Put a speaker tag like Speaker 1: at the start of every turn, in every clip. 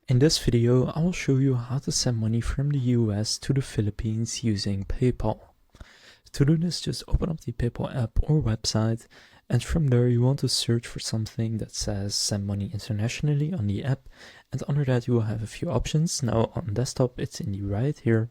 Speaker 1: In this video, I will show you how to send money from the US to the Philippines using PayPal. To do this, just open up the PayPal app or website, and from there you want to search for something that says send money internationally on the app, and under that you will have a few options. Now on desktop it's in the right here,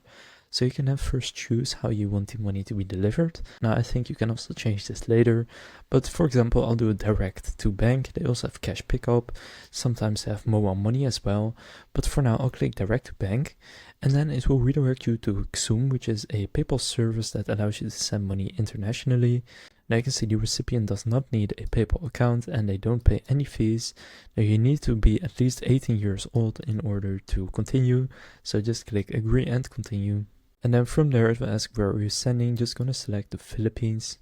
Speaker 1: so you can then first choose how you want the money to be delivered. Now I think you can also change this later, but for example I'll do it direct to bank. They also have cash pickup, sometimes they have mobile money as well, but for now I'll click direct to bank, and then it will redirect you to Xoom, which is a PayPal service that allows you to send money internationally. Now you can see the recipient does not need a PayPal account and they don't pay any fees. Now you need to be at least 18 years old in order to continue, so just click agree and continue. And then from there it will ask where are you sending. Just gonna select the Philippines.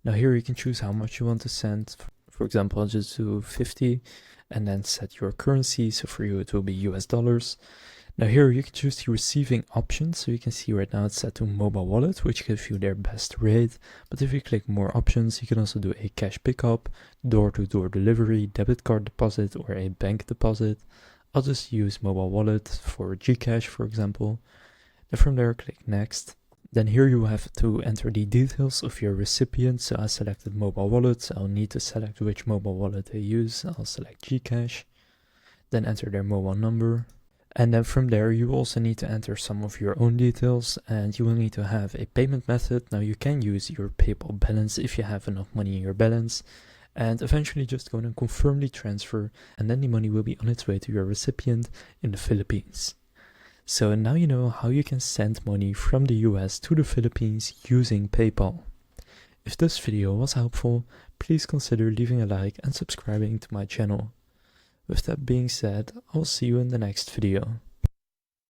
Speaker 1: Now here you can choose how much you want to send. For example, I'll just do 50 and then set your currency. So for you it will be US dollars. Now here you can choose the receiving option. So you can see right now it's set to mobile wallet, which gives you their best rate. But if you click more options, you can also do a cash pickup, door-to-door delivery, debit card deposit, or a bank deposit. I'll just use mobile wallet for Gcash, for example. And from there click next. Then here you have to enter the details of your recipient. So I selected mobile wallet, so I'll need to select which mobile wallet they use. I'll select Gcash, then enter their mobile number. And then from there you also need to enter some of your own details, and you will need to have a payment method. Now you can use your PayPal balance if you have enough money in your balance, and eventually just go and confirm the transfer, and then the money will be on its way to your recipient in the Philippines. So now you know how you can send money from the US to the Philippines using PayPal. If this video was helpful, please consider leaving a like and subscribing to my channel. With that being said, I'll see you in the next video.